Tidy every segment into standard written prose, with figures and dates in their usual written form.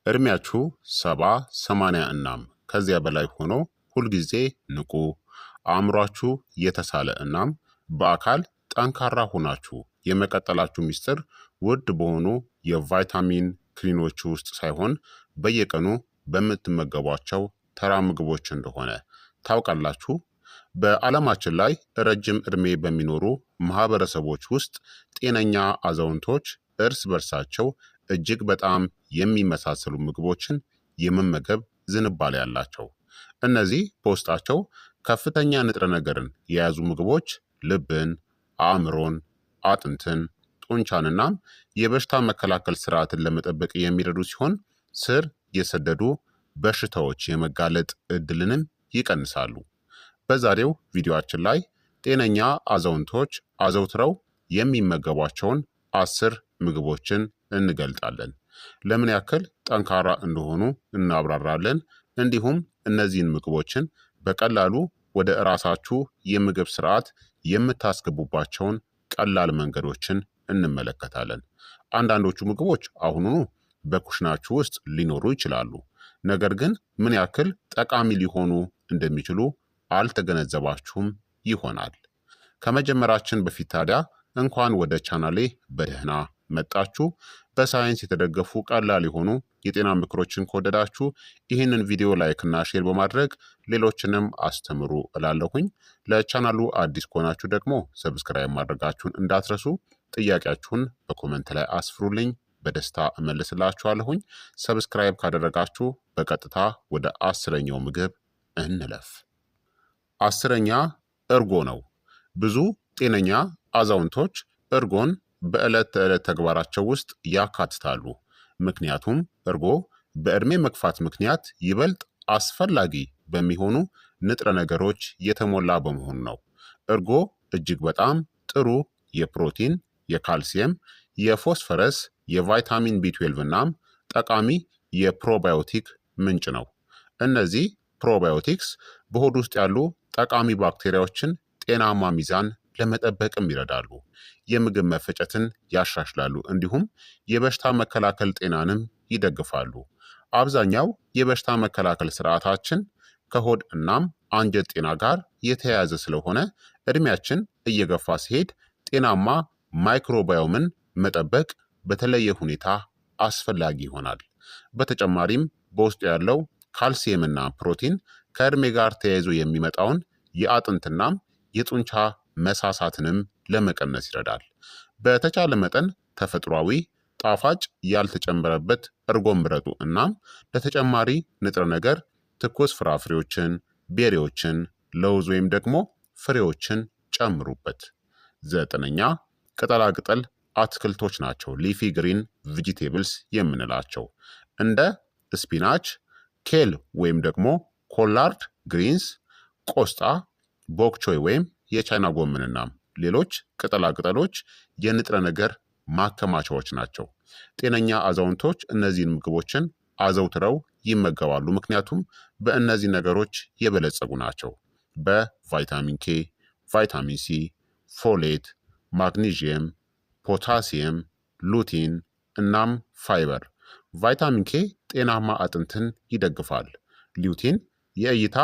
እድሜያችሁ 70፣ 80 እናም ከዚያ በላይ ሆኖ ሁልጊዜ ንቁ፣ አእምሯችሁ የተሳለ እናም በአካል ጠንካራ ሆናችሁ የመቀጠላችሁ ሚስጥር ውድ በሆኑ የቫይታሚን ክኒኖች ውስጥ ሳይሆን በየቀኑ በምትመገቧቸው ተራ ምግቦች እንደሆነ ታውቃላችሁ? በዓለማችን ላይ ረጅም ዕድሜ በሚኖሩ ማህበረሰቦች ውስጥ ጤነኛ አዛውንቶች እርስ በርሳቸው እጅግ በጣም የሚመሳሰሉ ምግቦችን የመመገብ ዝንባሌ ያላቸው። እነዚህ በውስጣቸው ከፍተኛ ንጥረ ነገርን የያዙ ምግቦች ልብን፣ አእምሮን፣ አጥንትን፣ ጡንቻንናም የበሽታ መከላከል ስርዓትን ለመጠበቅ የሚረዱ ሲሆን ስር የሰደዱ በሽታዎች የመጋለጥ እድልንም ይቀንሳሉ። በዛሬው ቪዲዮአችን ላይ ጤነኛ አዛውንቶች አዘውትረው የሚመገቧቸውን 10 ምግቦችን እንገልጣለን። ለምን ያክል ጠንካራ እንደሆኑ እናብራራለን። እንዲሁም እነዚህን ምግቦችን በቀላሉ ወደ ራሳችሁ የምግብ ስርዓት የምታስገቡባቸውን ቀላል መንገዶችን እንመለከታለን። አንዳንዶቹ ምግቦች አሁኑኑ በኩሽናችሁ ውስጥ ሊኖሩ ይችላሉ፣ ነገር ግን ምን ያክል ጠቃሚ ሊሆኑ እንደሚችሉ አልተገነዘባችሁም ይሆናል። ከመጀመራችን በፊት ታዲያ እንኳን ወደ ቻናሌ በደህና መጣችሁ። በሳይንስ የተደገፉ ቀላል የሆኑ የጤና ምክሮችን ከወደዳችሁ ይህንን ቪዲዮ ላይክ እና ሼር በማድረግ ሌሎችንም አስተምሩ እላለሁኝ። ለቻናሉ አዲስ ከሆናችሁ ደግሞ ሰብስክራይብ ማድረጋችሁን እንዳትረሱ። ጥያቄያችሁን በኮመንት ላይ አስፍሩልኝ፣ በደስታ እመልስላችኋለሁኝ። ሰብስክራይብ ካደረጋችሁ በቀጥታ ወደ 10ኛው ምግብ እንለፍ። 10ኛ እርጎ ነው። ብዙ ጤነኛ አዛውንቶች እርጎን በዕለት ተዕለት ተግባራቸው ውስጥ ያካትታሉ። ምክንያቱም እርጎ በዕድሜ መግፋት ምክንያት ይበልጥ አስፈላጊ በሚሆኑ ንጥረ ነገሮች የተሞላ በመሆኑ ነው። እርጎ እጅግ በጣም ጥሩ የፕሮቲን፣ የካልሲየም፣ የፎስፈረስ፣ የቫይታሚን ቢ12 እናም ጠቃሚ የፕሮባዮቲክ ምንጭ ነው። እነዚህ ፕሮባዮቲክስ በሆድ ውስጥ ያሉ ጠቃሚ ባክቴሪያዎችን ጤናማ ሚዛን ለመጠበቅም ይረዳሉ። የምግብ መፈጨትን ያሻሽላሉ፣ እንዲሁም የበሽታ መከላከል ጤናንም ይደግፋሉ። አብዛኛው የበሽታ መከላከል ስርዓታችን ከሆድ እናም አንጀት ጤና ጋር የተያያዘ ስለሆነ እድሜያችን እየገፋ ሲሄድ ጤናማ ማይክሮባዮምን መጠበቅ በተለየ ሁኔታ አስፈላጊ ይሆናል። በተጨማሪም በውስጡ ያለው ካልሲየምና ፕሮቲን ከእድሜ ጋር ተያይዞ የሚመጣውን የአጥንትናም የጡንቻ መሳሳትንም ለመቀነስ ይረዳል። በተቻለ መጠን ተፈጥሯዊ ጣፋጭ ያልተጨመረበት እርጎን ምረጡ። እናም ለተጨማሪ ንጥረ ነገር ትኩስ ፍራፍሬዎችን፣ ቤሪዎችን፣ ለውዝ ወይም ደግሞ ፍሬዎችን ጨምሩበት። 9ኛ ቅጠላቅጠል አትክልቶች ናቸው። ሊፊ ግሪን ቬጂቴብልስ የምንላቸው እንደ ስፒናች፣ ኬል ወይም ደግሞ ኮላርድ ግሪንስ፣ ቆስጣ፣ ቦክቾይ ወይም የቻይና ጎመንና ሌሎች ቅጠላቅጠሎች የንጥረ ነገር ማከማቻዎች ናቸው። ጤነኛ አዛውንቶች እነዚህን ምግቦችን አዘውትረው ይመገባሉ፣ ምክንያቱም በእነዚህ ነገሮች የበለጸጉ ናቸው። በቫይታሚን ኬ፣ ቫይታሚን ሲ፣ ፎሌት፣ ማግኒዥየም፣ ፖታሲየም፣ ሉቲን እናም ፋይበር። ቫይታሚን ኬ ጤናማ አጥንትን ይደግፋል። ሉቲን የእይታ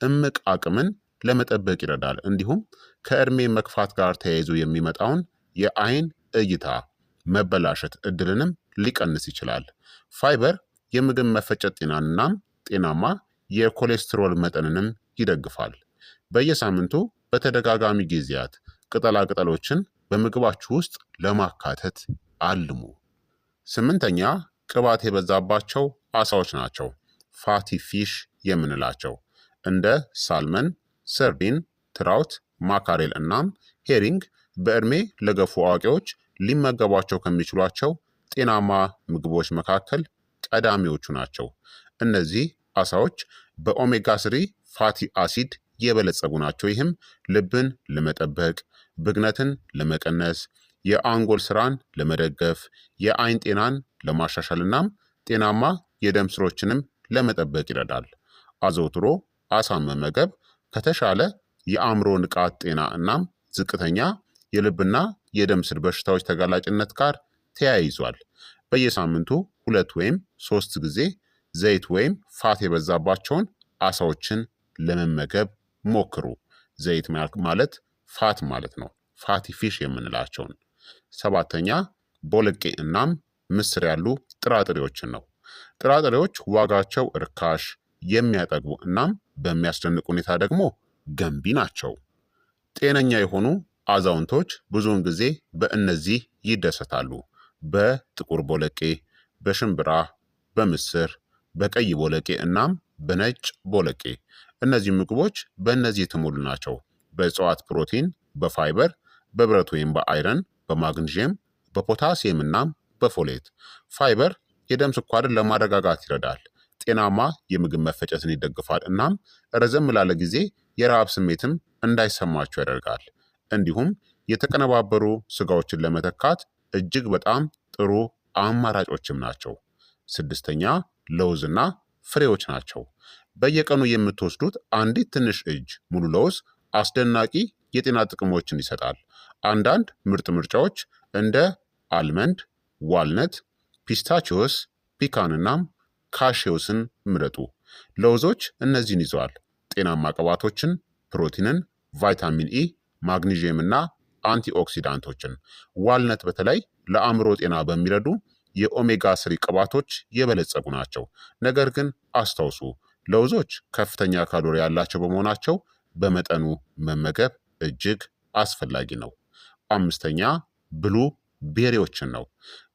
እምቅ አቅምን ለመጠበቅ ይረዳል። እንዲሁም ከዕድሜ መግፋት ጋር ተያይዞ የሚመጣውን የአይን እይታ መበላሸት እድልንም ሊቀንስ ይችላል። ፋይበር የምግብ መፈጨት ጤናንናም ጤናማ የኮሌስትሮል መጠንንም ይደግፋል። በየሳምንቱ በተደጋጋሚ ጊዜያት ቅጠላቅጠሎችን በምግባችሁ ውስጥ ለማካተት አልሙ። 8ኛ ቅባት የበዛባቸው አሳዎች ናቸው። ፋቲ ፊሽ የምንላቸው እንደ ሳልመን፣ ሰርዲን፣ ትራውት፣ ማካሬል እናም ሄሪንግ በዕድሜ ለገፉ አዋቂዎች ሊመገቧቸው ከሚችሏቸው ጤናማ ምግቦች መካከል ቀዳሚዎቹ ናቸው። እነዚህ አሳዎች በኦሜጋ 3 ፋቲ አሲድ የበለጸጉ ናቸው። ይህም ልብን ለመጠበቅ፣ ብግነትን ለመቀነስ፣ የአንጎል ስራን ለመደገፍ፣ የአይን ጤናን ለማሻሻል እናም ጤናማ የደም ስሮችንም ለመጠበቅ ይረዳል። አዘውትሮ አሳን መመገብ ከተሻለ የአእምሮ ንቃት ጤና እናም ዝቅተኛ የልብና የደም ስር በሽታዎች ተጋላጭነት ጋር ተያይዟል። በየሳምንቱ 2 ወይም 3 ጊዜ ዘይት ወይም ፋት የበዛባቸውን አሳዎችን ለመመገብ ሞክሩ። ዘይት ማለት ፋት ማለት ነው። ፋቲ ፊሽ የምንላቸውን። ሰባተኛ ቦለቄ እናም ምስር ያሉ ጥራጥሬዎችን ነው። ጥራጥሬዎች ዋጋቸው ርካሽ፣ የሚያጠግቡ እናም በሚያስደንቅ ሁኔታ ደግሞ ገንቢ ናቸው። ጤነኛ የሆኑ አዛውንቶች ብዙውን ጊዜ በእነዚህ ይደሰታሉ። በጥቁር ቦለቄ፣ በሽምብራ፣ በምስር፣ በቀይ ቦለቄ እናም በነጭ ቦለቄ። እነዚህ ምግቦች በእነዚህ የተሞሉ ናቸው። በእጽዋት ፕሮቲን፣ በፋይበር፣ በብረት ወይም በአይረን፣ በማግኒዥየም፣ በፖታሲየም እናም በፎሌት። ፋይበር የደም ስኳርን ለማረጋጋት ይረዳል። ጤናማ የምግብ መፈጨትን ይደግፋል እናም ረዘም ላለ ጊዜ የረሃብ ስሜትም እንዳይሰማቸው ያደርጋል። እንዲሁም የተቀነባበሩ ስጋዎችን ለመተካት እጅግ በጣም ጥሩ አማራጮችም ናቸው። ስድስተኛ ለውዝና ፍሬዎች ናቸው። በየቀኑ የምትወስዱት አንዲት ትንሽ እጅ ሙሉ ለውዝ አስደናቂ የጤና ጥቅሞችን ይሰጣል። አንዳንድ ምርጥ ምርጫዎች እንደ አልመንድ፣ ዋልነት፣ ፒስታቺዮስ፣ ፒካንናም ካሼውስን ምረጡ። ለውዞች እነዚህን ይዘዋል። ጤናማ ቅባቶችን፣ ፕሮቲንን፣ ቫይታሚን ኢ፣ ማግኒዥየም እና አንቲኦክሲዳንቶችን። ዋልነት በተለይ ለአእምሮ ጤና በሚረዱ የኦሜጋ ስሪ ቅባቶች የበለጸጉ ናቸው። ነገር ግን አስታውሱ፣ ለውዞች ከፍተኛ ካሎሪ ያላቸው በመሆናቸው በመጠኑ መመገብ እጅግ አስፈላጊ ነው። አምስተኛ ብሉ ቤሪዎችን ነው።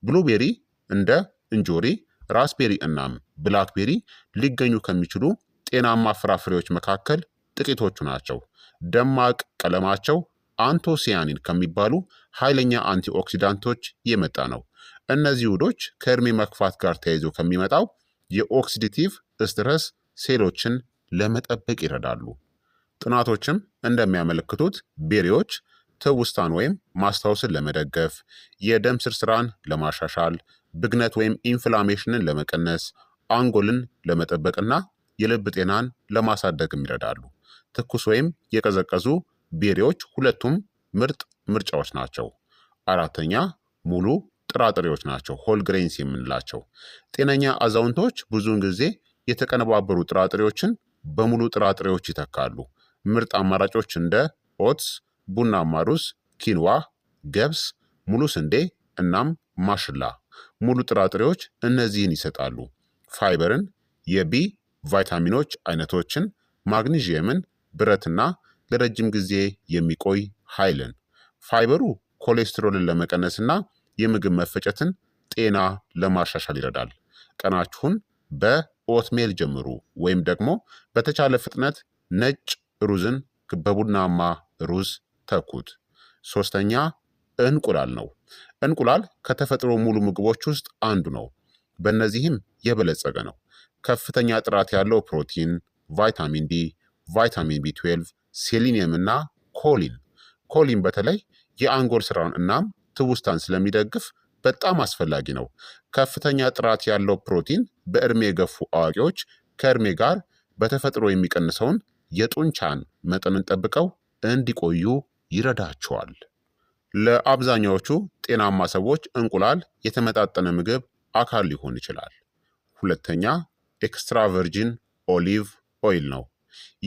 ብሉ ቤሪ እንደ እንጆሪ፣ ራስቤሪ እናም ብላክቤሪ ሊገኙ ከሚችሉ ጤናማ ፍራፍሬዎች መካከል ጥቂቶቹ ናቸው። ደማቅ ቀለማቸው አንቶሲያኒን ከሚባሉ ኃይለኛ አንቲኦክሲዳንቶች የመጣ ነው። እነዚህ ውህዶች ከእድሜ መግፋት ጋር ተያይዞ ከሚመጣው የኦክሲዲቲቭ ስትረስ ሴሎችን ለመጠበቅ ይረዳሉ። ጥናቶችም እንደሚያመለክቱት ቤሪዎች ትውስታን ወይም ማስታወስን ለመደገፍ፣ የደም ስር ስራን ለማሻሻል፣ ብግነት ወይም ኢንፍላሜሽንን ለመቀነስ፣ አንጎልን ለመጠበቅና የልብ ጤናን ለማሳደግም ይረዳሉ። ትኩስ ወይም የቀዘቀዙ ቤሪዎች ሁለቱም ምርጥ ምርጫዎች ናቸው። አራተኛ ሙሉ ጥራጥሬዎች ናቸው፣ ሆል ግሬንስ የምንላቸው። ጤነኛ አዛውንቶች ብዙውን ጊዜ የተቀነባበሩ ጥራጥሬዎችን በሙሉ ጥራጥሬዎች ይተካሉ። ምርጥ አማራጮች እንደ ኦትስ፣ ቡናማ ሩዝ፣ ኪንዋ፣ ገብስ፣ ሙሉ ስንዴ እናም ማሽላ። ሙሉ ጥራጥሬዎች እነዚህን ይሰጣሉ። ፋይበርን፣ የቢ ቫይታሚኖች አይነቶችን፣ ማግኒዥየምን፣ ብረትና ለረጅም ጊዜ የሚቆይ ኃይልን። ፋይበሩ ኮሌስትሮልን ለመቀነስና የምግብ መፈጨትን ጤና ለማሻሻል ይረዳል። ቀናችሁን በኦትሜል ጀምሩ ወይም ደግሞ በተቻለ ፍጥነት ነጭ ሩዝን በቡናማ ሩዝ ተኩት። ሶስተኛ እንቁላል ነው። እንቁላል ከተፈጥሮ ሙሉ ምግቦች ውስጥ አንዱ ነው። በእነዚህም የበለጸገ ነው። ከፍተኛ ጥራት ያለው ፕሮቲን፣ ቫይታሚን ዲ፣ ቫይታሚን ቢ12፣ ሴሊኒየም እና ኮሊን። ኮሊን በተለይ የአንጎል ስራን እናም ትውስታን ስለሚደግፍ በጣም አስፈላጊ ነው። ከፍተኛ ጥራት ያለው ፕሮቲን በእድሜ የገፉ አዋቂዎች ከእድሜ ጋር በተፈጥሮ የሚቀንሰውን የጡንቻን መጠንን ጠብቀው እንዲቆዩ ይረዳቸዋል። ለአብዛኛዎቹ ጤናማ ሰዎች እንቁላል የተመጣጠነ ምግብ አካል ሊሆን ይችላል። ሁለተኛ ኤክስትራ ቨርጂን ኦሊቭ ኦይል ነው።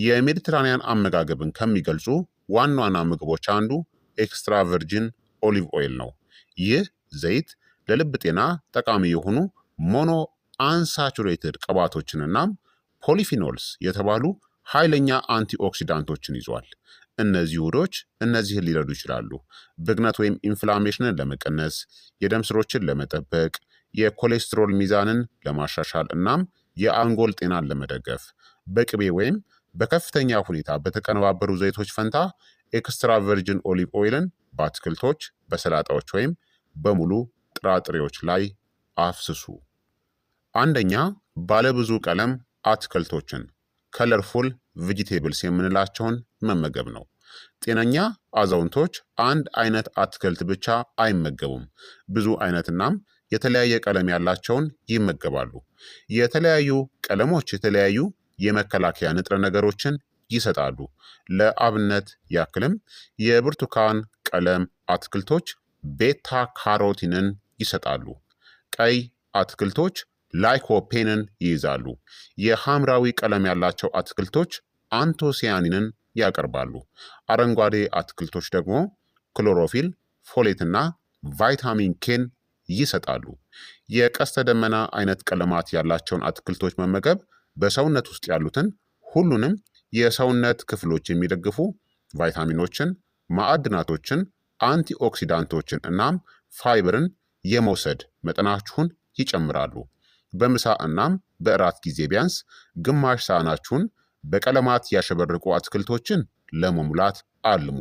የሜዲትራኒያን አመጋገብን ከሚገልጹ ዋና ዋና ምግቦች አንዱ ኤክስትራ ቨርጂን ኦሊቭ ኦይል ነው። ይህ ዘይት ለልብ ጤና ጠቃሚ የሆኑ ሞኖ አንሳቹሬትድ ቅባቶችንናም ፖሊፊኖልስ የተባሉ ኃይለኛ አንቲኦክሲዳንቶችን ይዟል። እነዚህ ውህዶች እነዚህን ሊረዱ ይችላሉ። ብግነት ወይም ኢንፍላሜሽንን ለመቀነስ፣ የደም ስሮችን ለመጠበቅ፣ የኮሌስትሮል ሚዛንን ለማሻሻል እናም የአንጎል ጤናን ለመደገፍ። በቅቤ ወይም በከፍተኛ ሁኔታ በተቀነባበሩ ዘይቶች ፈንታ ኤክስትራ ቨርጂን ኦሊቭ ኦይልን በአትክልቶች፣ በሰላጣዎች ወይም በሙሉ ጥራጥሬዎች ላይ አፍስሱ። አንደኛ ባለብዙ ቀለም አትክልቶችን ከለርፉል ቬጂቴብልስ የምንላቸውን መመገብ ነው። ጤነኛ አዛውንቶች አንድ አይነት አትክልት ብቻ አይመገቡም። ብዙ አይነትናም የተለያየ ቀለም ያላቸውን ይመገባሉ። የተለያዩ ቀለሞች የተለያዩ የመከላከያ ንጥረ ነገሮችን ይሰጣሉ። ለአብነት ያክልም የብርቱካን ቀለም አትክልቶች ቤታ ካሮቲንን ይሰጣሉ። ቀይ አትክልቶች ላይኮፔንን ይይዛሉ። የሐምራዊ ቀለም ያላቸው አትክልቶች አንቶሲያኒንን ያቀርባሉ። አረንጓዴ አትክልቶች ደግሞ ክሎሮፊል፣ ፎሌትና ቫይታሚን ኬን ይሰጣሉ። የቀስተ ደመና አይነት ቀለማት ያላቸውን አትክልቶች መመገብ በሰውነት ውስጥ ያሉትን ሁሉንም የሰውነት ክፍሎች የሚደግፉ ቫይታሚኖችን፣ ማዕድናቶችን፣ አንቲኦክሲዳንቶችን እናም ፋይበርን የመውሰድ መጠናችሁን ይጨምራሉ። በምሳ እናም በእራት ጊዜ ቢያንስ ግማሽ ሳህናችሁን በቀለማት ያሸበረቁ አትክልቶችን ለመሙላት አልሙ።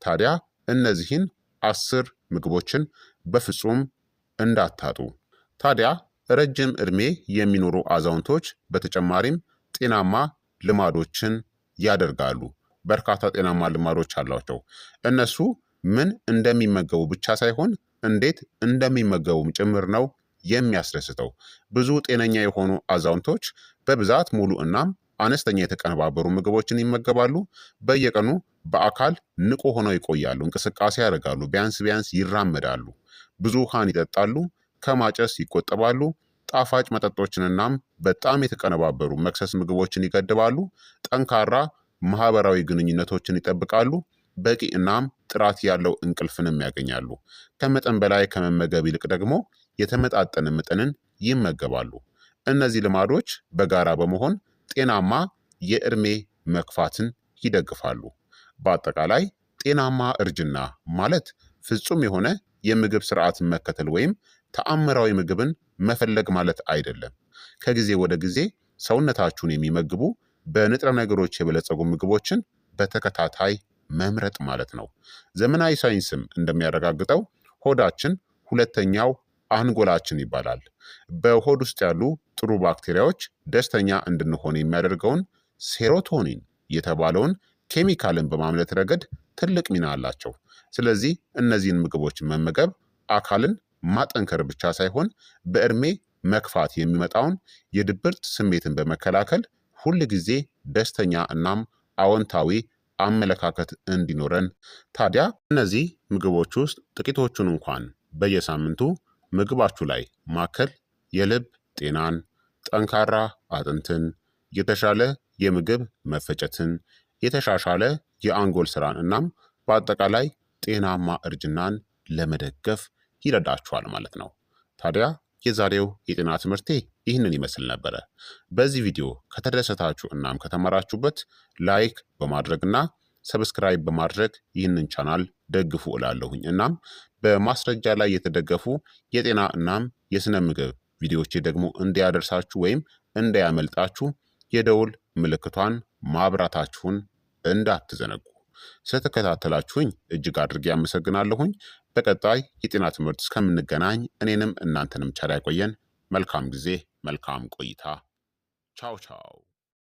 ታዲያ እነዚህን 10 ምግቦችን በፍጹም እንዳታጡ። ታዲያ ረጅም ዕድሜ የሚኖሩ አዛውንቶች በተጨማሪም ጤናማ ልማዶችን ያደርጋሉ። በርካታ ጤናማ ልማዶች አሏቸው። እነሱ ምን እንደሚመገቡ ብቻ ሳይሆን እንዴት እንደሚመገቡም ጭምር ነው የሚያስደስተው። ብዙ ጤነኛ የሆኑ አዛውንቶች በብዛት ሙሉ እናም አነስተኛ የተቀነባበሩ ምግቦችን ይመገባሉ። በየቀኑ በአካል ንቁ ሆነው ይቆያሉ። እንቅስቃሴ ያደርጋሉ። ቢያንስ ይራመዳሉ። ብዙ ውሃን ይጠጣሉ። ከማጨስ ይቆጠባሉ። ጣፋጭ መጠጦችንናም በጣም የተቀነባበሩ መክሰስ ምግቦችን ይገድባሉ። ጠንካራ ማህበራዊ ግንኙነቶችን ይጠብቃሉ። በቂ እናም ጥራት ያለው እንቅልፍንም ያገኛሉ። ከመጠን በላይ ከመመገብ ይልቅ ደግሞ የተመጣጠነ መጠንን ይመገባሉ። እነዚህ ልማዶች በጋራ በመሆን ጤናማ የዕድሜ መግፋትን ይደግፋሉ። በአጠቃላይ ጤናማ እርጅና ማለት ፍጹም የሆነ የምግብ ስርዓትን መከተል ወይም ተአምራዊ ምግብን መፈለግ ማለት አይደለም። ከጊዜ ወደ ጊዜ ሰውነታችሁን የሚመግቡ በንጥረ ነገሮች የበለጸጉ ምግቦችን በተከታታይ መምረጥ ማለት ነው። ዘመናዊ ሳይንስም እንደሚያረጋግጠው ሆዳችን ሁለተኛው አንጎላችን ይባላል። በሆድ ውስጥ ያሉ ጥሩ ባክቴሪያዎች ደስተኛ እንድንሆን የሚያደርገውን ሴሮቶኒን የተባለውን ኬሚካልን በማምረት ረገድ ትልቅ ሚና አላቸው። ስለዚህ እነዚህን ምግቦችን መመገብ አካልን ማጠንከር ብቻ ሳይሆን በዕድሜ መግፋት የሚመጣውን የድብርት ስሜትን በመከላከል ሁል ጊዜ ደስተኛ እናም አዎንታዊ አመለካከት እንዲኖረን። ታዲያ እነዚህ ምግቦች ውስጥ ጥቂቶቹን እንኳን በየሳምንቱ ምግባችሁ ላይ ማከል የልብ ጤናን፣ ጠንካራ አጥንትን፣ የተሻለ የምግብ መፈጨትን፣ የተሻሻለ የአንጎል ስራን እናም በአጠቃላይ ጤናማ እርጅናን ለመደገፍ ይረዳችኋል ማለት ነው። ታዲያ የዛሬው የጤና ትምህርቴ ይህንን ይመስል ነበረ። በዚህ ቪዲዮ ከተደሰታችሁ እናም ከተማራችሁበት ላይክ በማድረግና ሰብስክራይብ በማድረግ ይህንን ቻናል ደግፉ እላለሁኝ። እናም በማስረጃ ላይ የተደገፉ የጤና እናም የስነ ምግብ ቪዲዮዎቼ ደግሞ እንዲያደርሳችሁ ወይም እንዳያመልጣችሁ የደውል ምልክቷን ማብራታችሁን እንዳትዘነጉ። ስለተከታተላችሁኝ እጅግ አድርጌ አመሰግናለሁኝ። በቀጣይ የጤና ትምህርት እስከምንገናኝ እኔንም እናንተንም ቸር ያቆየን። መልካም ጊዜ፣ መልካም ቆይታ። ቻው ቻው።